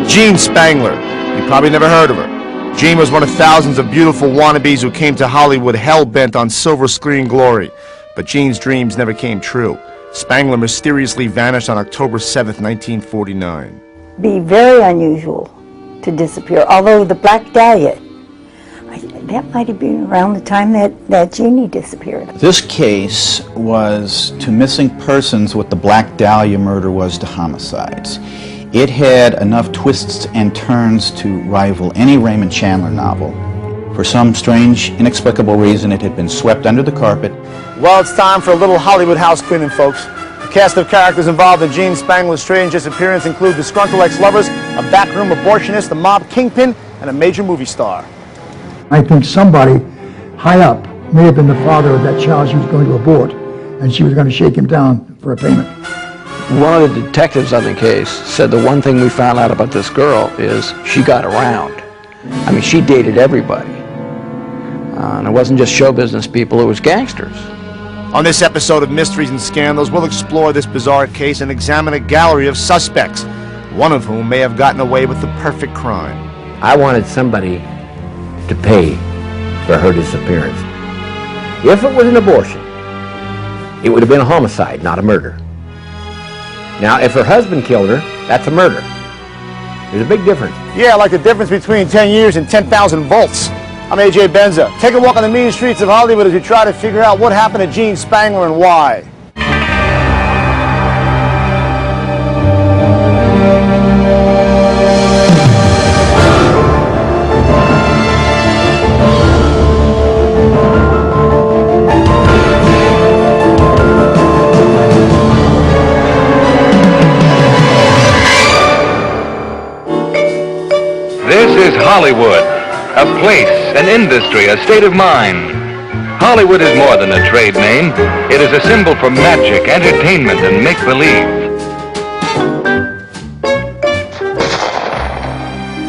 Jean Spangler. You probably never heard of her. Jean was one of thousands of beautiful wannabes who came to Hollywood hell-bent on silver screen glory. But Jean's dreams never came true. Spangler mysteriously vanished on October 7th, 1949. Be very unusual to disappear, although the Black Dahlia, that might have been around the time that Jeannie disappeared. This case was to missing persons what the Black Dahlia murder was to homicides. It had enough twists and turns to rival any Raymond Chandler novel. For some strange, inexplicable reason, it had been swept under the carpet. Well, it's time for a little Hollywood house cleaning, folks. The cast of characters involved in Jean Spangler's strange disappearance include disgruntled ex-lovers, a backroom abortionist, a mob kingpin, and a major movie star. I think somebody high up may have been the father of that child she was going to abort, and she was going to shake him down for a payment. One of the detectives on the case said the one thing we found out about this girl is she got around. I mean, she dated everybody. And it wasn't just show business people, it was gangsters. On this episode of Mysteries and Scandals, we'll explore this bizarre case and examine a gallery of suspects, one of whom may have gotten away with the perfect crime. I wanted somebody to pay for her disappearance. If it was an abortion, it would have been a homicide, not a murder. Now, if her husband killed her, that's a murder. There's a big difference. Yeah, like the difference between 10 years and 10,000 volts. I'm AJ Benza. Take a walk on the mean streets of Hollywood as we try to figure out what happened to Jean Spangler and why. This is Hollywood, a place, an industry, a state of mind. Hollywood is more than a trade name. It is a symbol for magic, entertainment, and make-believe.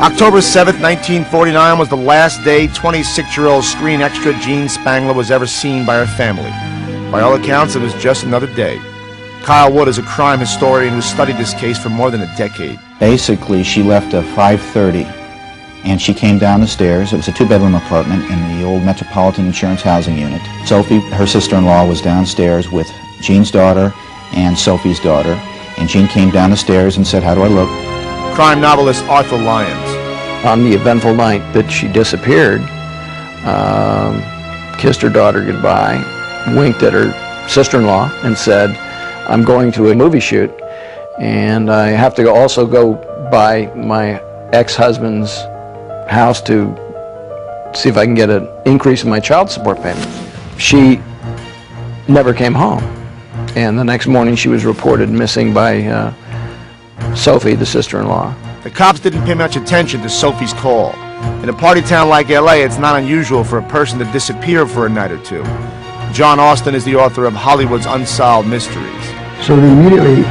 October 7th, 1949 was the last day 26-year-old screen extra Jean Spangler was ever seen by her family. By all accounts, it was just another day. Kyle Wood is a crime historian who studied this case for more than a decade. Basically, she left at 5:30, and she came down the stairs. It was a two-bedroom apartment in the old Metropolitan Insurance Housing Unit. Sophie, her sister-in-law, was downstairs with Jean's daughter and Sophie's daughter, and Jean came down the stairs and said, "How do I look?" Crime novelist Arthur Lyons. On the eventful night that she disappeared, kissed her daughter goodbye, winked at her sister-in-law and said, "I'm going to a movie shoot, and I have to also go by my ex-husband's house to see if I can get an increase in my child support payments." She never came home, and the next morning she was reported missing by Sophie, the sister-in-law. The cops didn't pay much attention to Sophie's call. In a party town like LA, it's not unusual for a person to disappear for a night or two. John Austin is the author of Hollywood's Unsolved Mysteries. So they immediately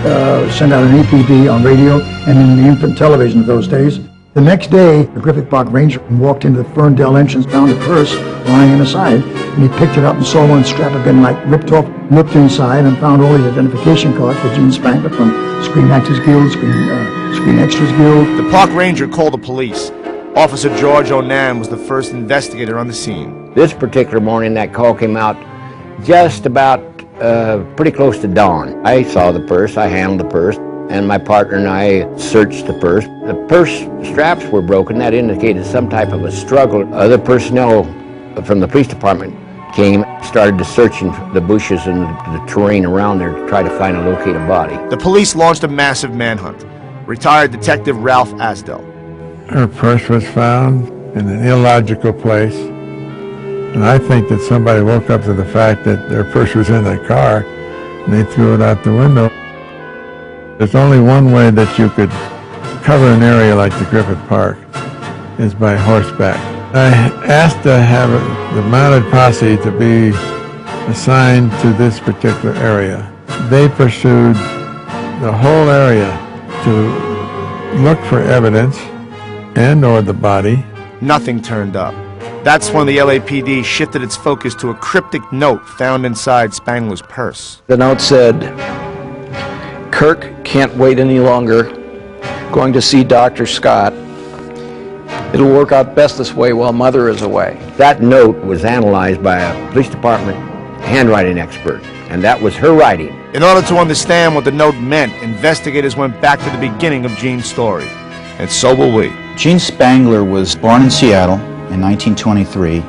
sent out an APB on radio and in the infant television of those days. The next day, the Griffith Park Ranger walked into the Ferndale entrance, found a purse lying on the side, and he picked it up and saw one strap had been ripped off, looked inside, and found all the identification cards for Jean Spangler from Screen Actors Guild, Screen Extras Guild. The park ranger called the police. Officer George Onan was the first investigator on the scene. This particular morning, that call came out just about pretty close to dawn. I saw the purse, I handled the purse, and my partner and I searched the purse. The purse straps were broken. That indicated some type of a struggle. Other personnel from the police department came, started to search in the bushes and the terrain around there to try to find and locate a body. The police launched a massive manhunt. Retired Detective Ralph Asdel. Her purse was found in an illogical place, and I think that somebody woke up to the fact that their purse was in their car and they threw it out the window. There's only one way that you could cover an area like the Griffith Park, is by horseback. I asked to have the mounted posse to be assigned to this particular area. They pursued the whole area to look for evidence and or the body. Nothing turned up. That's when the LAPD shifted its focus to a cryptic note found inside Spangler's purse. The note said, "Kirk can't wait any longer. going to see Dr. Scott. It'll work out best this way while Mother is away. That note was analyzed by a police department handwriting expert, and that was her writing. In order to understand what the note meant, investigators went back to the beginning of Jean's story. And so will we. Jean Spangler was born in Seattle in 1923,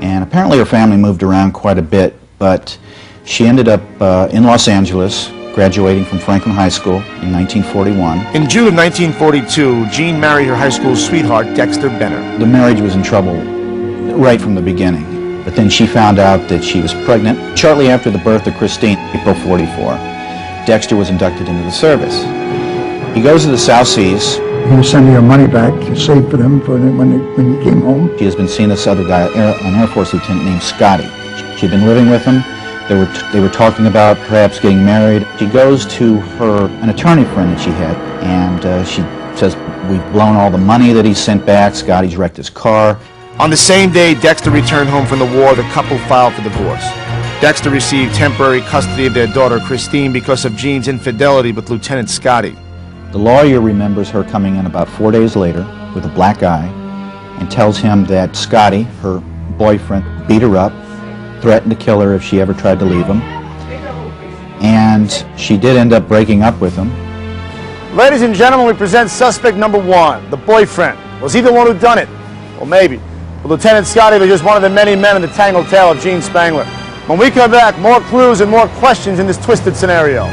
and apparently her family moved around quite a bit, but she ended up in Los Angeles, graduating from Franklin High School in 1941. In June of 1942, Jean married her high school sweetheart, Dexter Benner. The marriage was in trouble right from the beginning, but then she found out that she was pregnant. Shortly after the birth of Christine, April 44, Dexter was inducted into the service. He goes to the South Seas. He was sending her money back to save for them when he came home. She has been seeing this other guy, an Air Force lieutenant named Scotty. She'd been living with him. They were talking about perhaps getting married. She goes to an attorney friend that she had, and she says, we've blown all the money that he sent back. Scotty's wrecked his car. On the same day Dexter returned home from the war, the couple filed for divorce. Dexter received temporary custody of their daughter, Christine, because of Jean's infidelity with Lieutenant Scotty. The lawyer remembers her coming in about 4 days later with a black eye and tells him that Scotty, her boyfriend, beat her up, threatened to kill her if she ever tried to leave him, and she did end up breaking up with him. Ladies and gentlemen, we present suspect number one, the boyfriend. Was he the one who done it? Well, maybe. But Lieutenant Scotty was just one of the many men in the tangled tale of Jean Spangler. When we come back, more clues and more questions in this twisted scenario.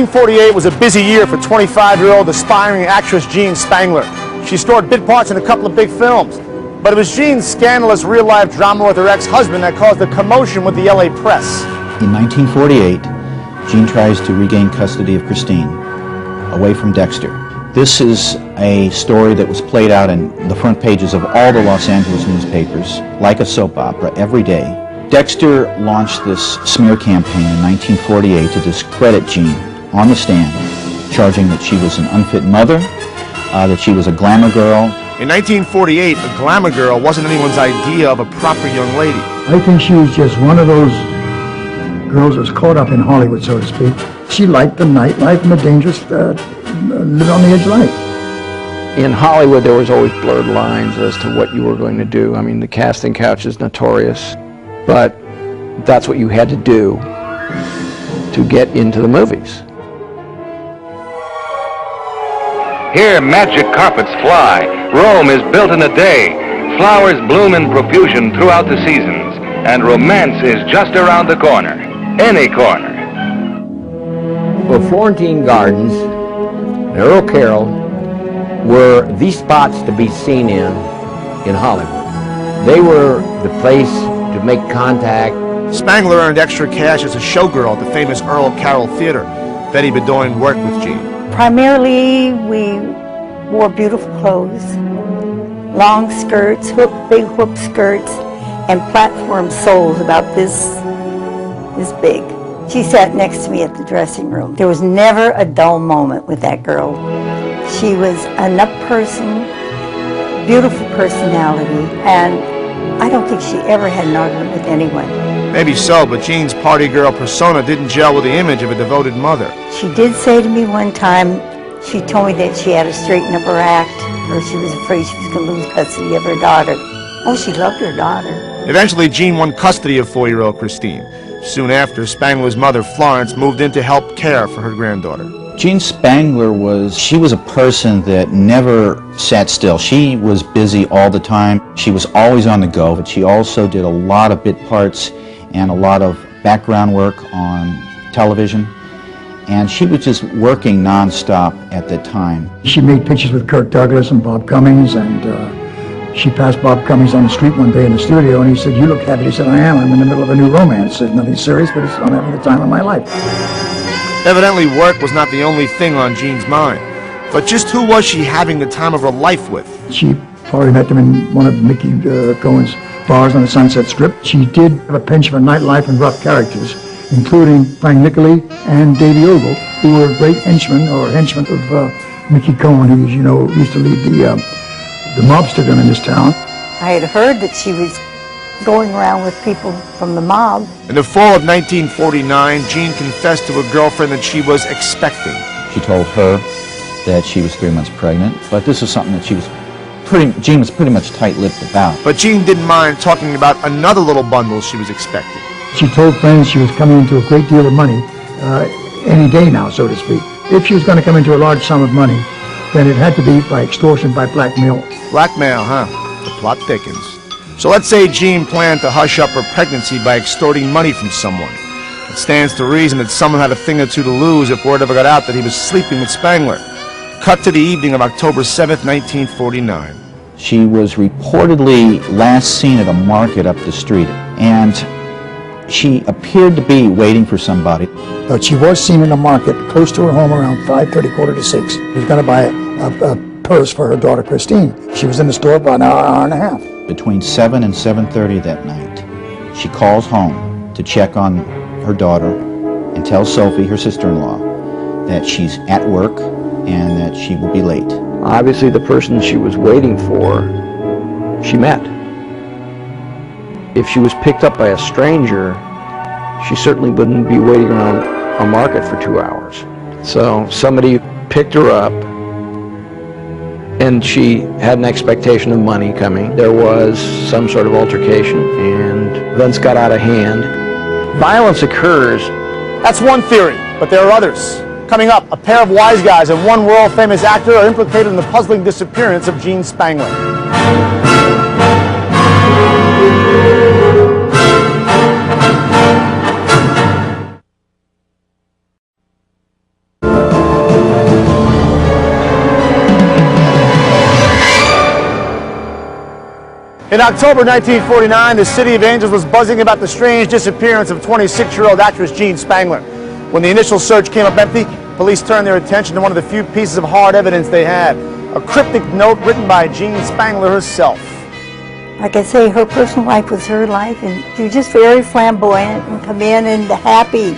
'48 was a busy year for 25-year-old aspiring actress Jean Spangler. She scored bit parts in a couple of big films. But it was Jean's scandalous real-life drama with her ex-husband that caused a commotion with the LA press. In 1948, Jean tries to regain custody of Christine, away from Dexter. This is a story that was played out in the front pages of all the Los Angeles newspapers, like a soap opera, every day. Dexter launched this smear campaign in 1948 to discredit Jean on the stand, charging that she was an unfit mother, that she was a glamour girl. In 1948, a glamour girl wasn't anyone's idea of a proper young lady. I think she was just one of those girls that was caught up in Hollywood, so to speak. She liked the nightlife and the dangerous, live on the edge life. In Hollywood, there was always blurred lines as to what you were going to do. I mean, the casting couch is notorious, but that's what you had to do to get into the movies. Here magic carpets fly. Rome is built in a day. Flowers bloom in profusion throughout the seasons. And romance is just around the corner. Any corner. Well, Florentine Gardens and Earl Carroll were the spots to be seen in Hollywood. They were the place to make contact. Spangler earned extra cash as a showgirl at the famous Earl Carroll Theater. Betty Bedoin worked with Jean. Primarily, we wore beautiful clothes, long skirts, big hoop skirts, and platform soles about this big. She sat next to me at the dressing room. There was never a dull moment with that girl. She was an up person, beautiful personality, and I don't think she ever had an argument with anyone. Maybe so, but Jean's party girl persona didn't gel with the image of a devoted mother. She did say to me one time, she told me that she had to straighten up her act, or she was afraid she was going to lose custody of her daughter. Oh, she loved her daughter. Eventually, Jean won custody of 4-year-old Christine. Soon after, Spangler's mother, Florence, moved in to help care for her granddaughter. Jean Spangler was a person that never sat still. She was busy all the time. She was always on the go, but she also did a lot of bit parts and a lot of background work on television. And she was just working nonstop at that time. She made pictures with Kirk Douglas and Bob Cummings, and she passed Bob Cummings on the street one day in the studio, and he said, "You look happy." He said, "I am. I'm in the middle of a new romance." Said, "Nothing serious, but I'm having the time of my life." Evidently, work was not the only thing on Jean's mind. But just who was she having the time of her life with? She probably met them in one of Mickey Cohen's bars on the Sunset Strip. She did have a penchant for nightlife and rough characters, including Frank Nicolay and Davy Ogle. who were great henchmen of Mickey Cohen, who, you know, used to lead the mobsterdom in this town. I had heard that she was going around with people from the mob. In the fall of 1949, Jean confessed to her girlfriend that she was expecting. She told her that she was 3 months pregnant, but this is something that Jean was pretty much tight-lipped about. But Jean didn't mind talking about another little bundle she was expecting. She told friends she was coming into a great deal of money any day now, so to speak. If she was going to come into a large sum of money, then it had to be by extortion, by blackmail. Blackmail, huh? The plot thickens. So let's say Jean planned to hush up her pregnancy by extorting money from someone. It stands to reason that someone had a thing or two to lose if word ever got out that he was sleeping with Spangler. Cut to the evening of October 7th, 1949. She was reportedly last seen at a market up the street, and she appeared to be waiting for somebody. But she was seen in a market close to her home around 5:30, quarter to 6. She was going to buy a purse for her daughter, Christine. She was in the store about an hour and a half. Between 7 and 7:30 that night, she calls home to check on her daughter and tells Sophie, her sister-in-law, that she's at work and that she will be late. Obviously, the person she was waiting for, she met. If she was picked up by a stranger, she certainly wouldn't be waiting around a market for 2 hours. So somebody picked her up, and she had an expectation of money coming. There was some sort of altercation, and events got out of hand. Violence occurs. That's one theory, but there are others. Coming up, a pair of wise guys and one world-famous actor are implicated in the puzzling disappearance of Jean Spangler. In October 1949, the City of Angels was buzzing about the strange disappearance of 26-year-old actress Jean Spangler. When the initial search came up empty, police turned their attention to one of the few pieces of hard evidence they had, a cryptic note written by Jean Spangler herself. Like I say, her personal life was her life, and she was just very flamboyant and come in and happy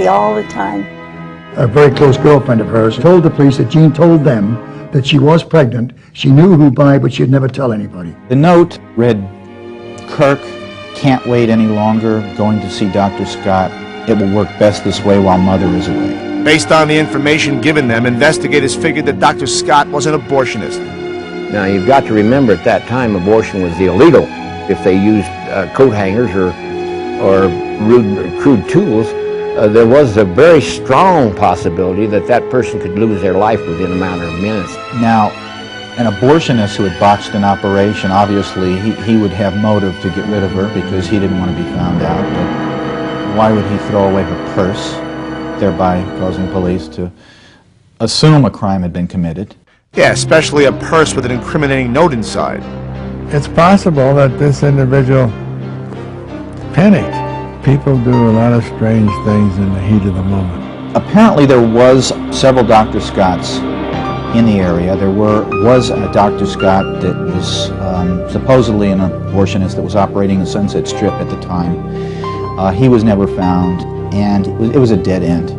all the time. A very close girlfriend of hers told the police that Jean told them that she was pregnant. She knew who by, but she'd never tell anybody. The note read, "Kirk, can't wait any longer, going to see Dr. Scott. It will work best this way while Mother is away." Based on the information given them, investigators figured that Dr. Scott was an abortionist. Now, you've got to remember at that time abortion was illegal. If they used coat hangers or crude tools, there was a very strong possibility that that person could lose their life within a matter of minutes. Now, an abortionist who had botched an operation, obviously he would have motive to get rid of her because he didn't want to be found out. But why would he throw away her purse, thereby causing police to assume a crime had been committed? Yeah, especially a purse with an incriminating note inside. It's possible that this individual panicked. People do a lot of strange things in the heat of the moment. Apparently there was several Dr. Scotts in the area. There was a Dr. Scott that was supposedly an abortionist that was operating the Sunset Strip at the time. He was never found, and it was a dead end.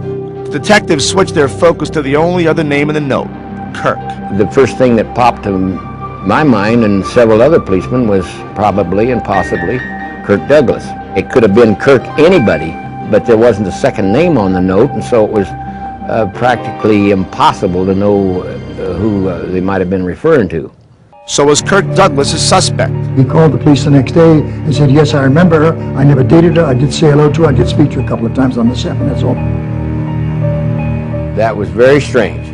The detectives switched their focus to the only other name in the note, Kirk. The first thing that popped to my mind and several other policemen was probably and possibly Kirk Douglas. It could have been Kirk anybody, but there wasn't a second name on the note, and so it was practically impossible to know who they might have been referring to. So was Kirk Douglas a suspect? He called the police the next day and said, "Yes, I remember her. I never dated her. I did say hello to her. I did speak to her a couple of times on the set, and that's all." That was very strange.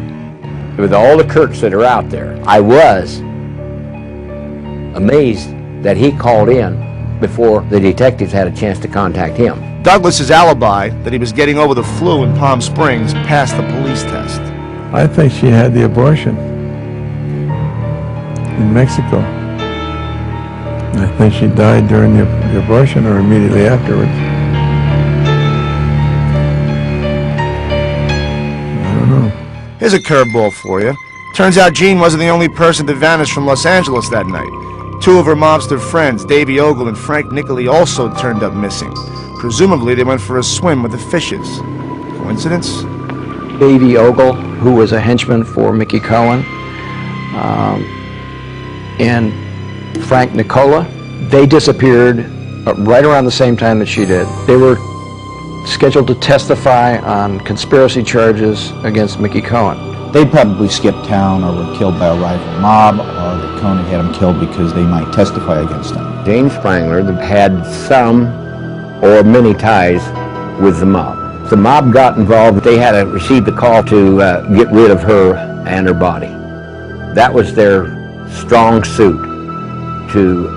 With all the Kirks that are out there, I was amazed that he called in before the detectives had a chance to contact him. Douglas's alibi that he was getting over the flu in Palm Springs passed the police test. I think she had the abortion in Mexico. I think she died during the abortion or immediately afterwards. I don't know. Here's a curveball for you. Turns out Jean wasn't the only person to vanish from Los Angeles that night. Two of her mobster friends, Davy Ogle and Frank Niccoli, also turned up missing. Presumably they went for a swim with the fishes. Coincidence? Davey Ogle, who was a henchman for Mickey Cohen, and Frank Nicola. They disappeared right around the same time that she did. They were scheduled to testify on conspiracy charges against Mickey Cohen. They'd probably skipped town or were killed by a rival mob, or that Cohen had them killed because they might testify against them. Jean Spangler had some or many ties with the mob. The mob got involved. They had received a call to get rid of her and her body. That was their strong suit, to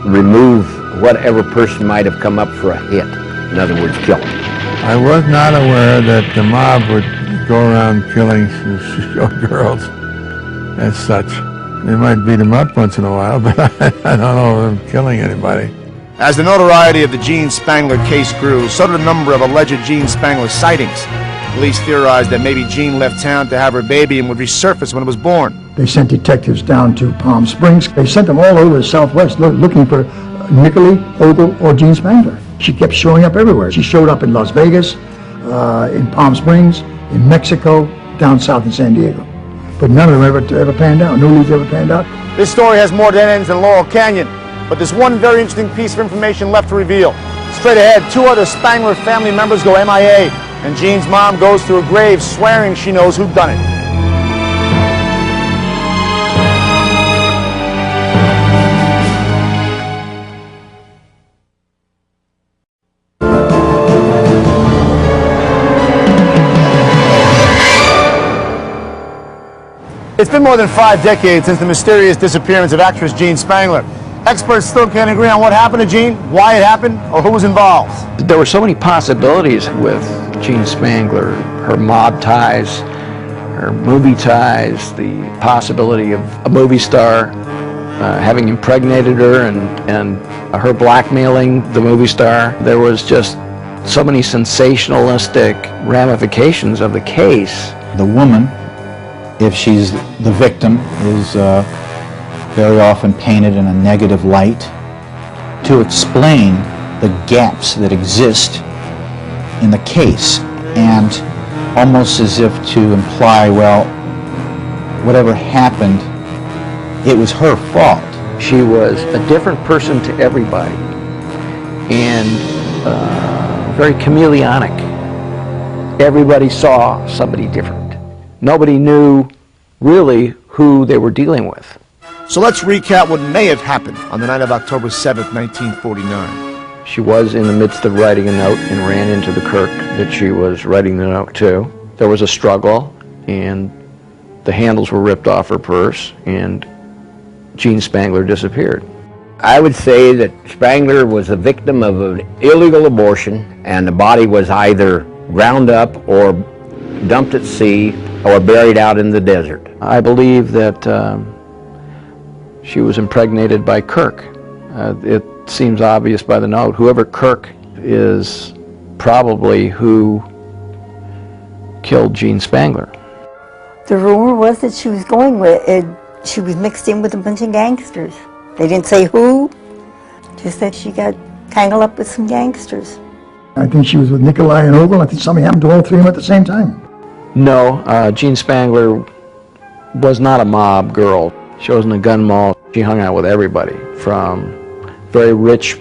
remove whatever person might have come up for a hit. In other words, kill them. I was not aware that the mob would go around killing showgirls as such. They might beat them up once in a while, but I don't know of them killing anybody. As the notoriety of the Jean Spangler case grew, so did the number of alleged Jean Spangler sightings. Police theorized that maybe Jean left town to have her baby and would resurface when it was born. They sent detectives down to Palm Springs. They sent them all over the Southwest looking for Nicolai, Ogle, or Jean Spangler. She kept showing up everywhere. She showed up in Las Vegas, in Palm Springs, in Mexico, down south in San Diego. But none of them ever panned out. No leads ever panned out. This story has more dead ends than Laurel Canyon, but there's one very interesting piece of information left to reveal. Straight ahead, 2 other Spangler family members go MIA, and Jean's mom goes to her grave swearing she knows who done it. It's been more than 5 decades since the mysterious disappearance of actress Jean Spangler. Experts still can't agree on what happened to Jean, why it happened, or who was involved. There were so many possibilities with Jean Spangler, her mob ties, her movie ties, the possibility of a movie star having impregnated her and her blackmailing the movie star. There was just so many sensationalistic ramifications of the case. The woman, if she's the victim, is very often painted in a negative light to explain the gaps that exist in the case, and almost as if to imply, well, whatever happened, it was her fault. She was a different person to everybody, and very chameleonic. Everybody saw somebody different. Nobody knew really who they were dealing with. So let's recap what may have happened on the night of October 7th, 1949. She was in the midst of writing a note and ran into the clerk that she was writing the note to. There was a struggle, and the handles were ripped off her purse, and Jean Spangler disappeared. I would say that Spangler was a victim of an illegal abortion, and the body was either ground up or dumped at sea or buried out in the desert. I believe that she was impregnated by Kirk. It seems obvious by the note. Whoever Kirk is probably who killed Jean Spangler. The rumor was that she was going with it. She was mixed in with a bunch of gangsters. They didn't say who, just that she got tangled up with some gangsters. I think she was with Nicolai and Ogle. I think something happened to all 3 of them at the same time. No, Jean Spangler was not a mob girl. She wasn't a gun moll. She hung out with everybody, from very rich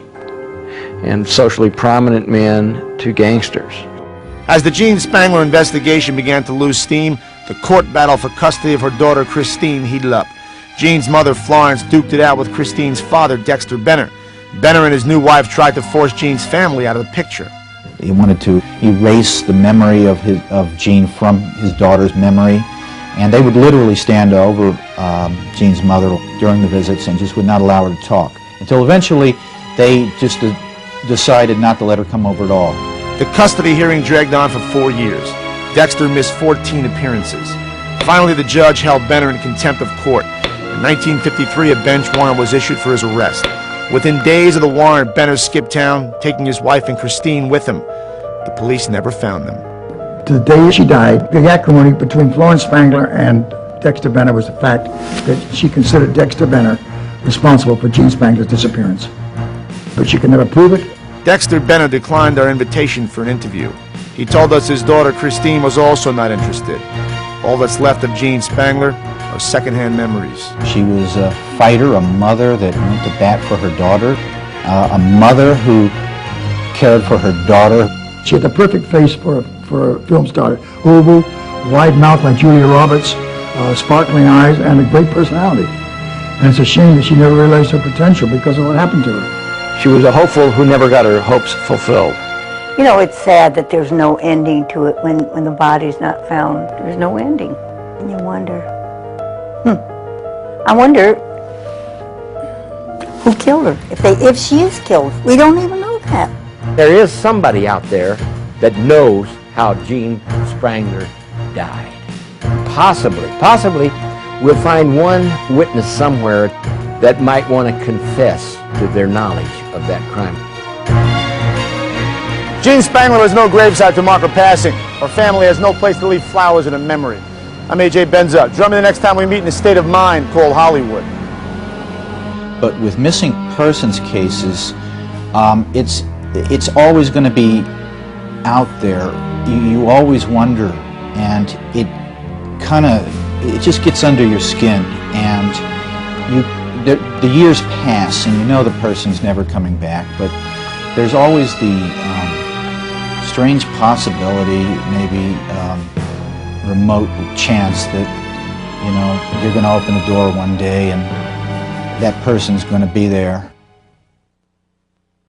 and socially prominent men to gangsters. As the Jean Spangler investigation began to lose steam, the court battle for custody of her daughter Christine heated up. Jean's mother Florence duked it out with Christine's father Dexter Benner. Benner and his new wife tried to force Jean's family out of the picture. He wanted to erase the memory of Jean from his daughter's memory, and they would literally stand over Jean's mother during the visits and just would not allow her to talk, until eventually they just decided not to let her come over at all. The custody hearing dragged on for 4 years. Dexter missed 14 appearances. Finally, the judge held Benner in contempt of court. In 1953, a bench warrant was issued for his arrest. Within days of the warrant, Benner skipped town, taking his wife and Christine with him. The police never found them. To the day she died, the acrimony between Florence Spangler and Dexter Benner was the fact that she considered Dexter Benner responsible for Jean Spangler's disappearance. But she could never prove it. Dexter Benner declined our invitation for an interview. He told us his daughter Christine was also not interested. All that's left of Jean Spangler are secondhand memories. She was a fighter, a mother that went to bat for her daughter, a mother who cared for her daughter. She had the perfect face for a film star. Oval, wide mouth like Julia Roberts, sparkling eyes, and a great personality. And it's a shame that she never realized her potential because of what happened to her. She was a hopeful who never got her hopes fulfilled. You know, it's sad that there's no ending to it when the body's not found. There's no ending. And you wonder, I wonder who killed her. If she is killed, we don't even know that. There is somebody out there that knows how Jean Spangler died. Possibly, we'll find one witness somewhere that might want to confess to their knowledge of that crime. Jean Spangler has no gravesite to mark her passing. Her family has no place to leave flowers in her memory. I'm A.J. Benza. Join me the next time we meet in a state of mind called Hollywood. But with missing persons cases, it's always going to be out there. You always wonder, and it just gets under your skin, and the years pass, and you know the person's never coming back, but there's always the strange possibility, maybe remote chance that, you know, you're going to open the door one day and that person's going to be there.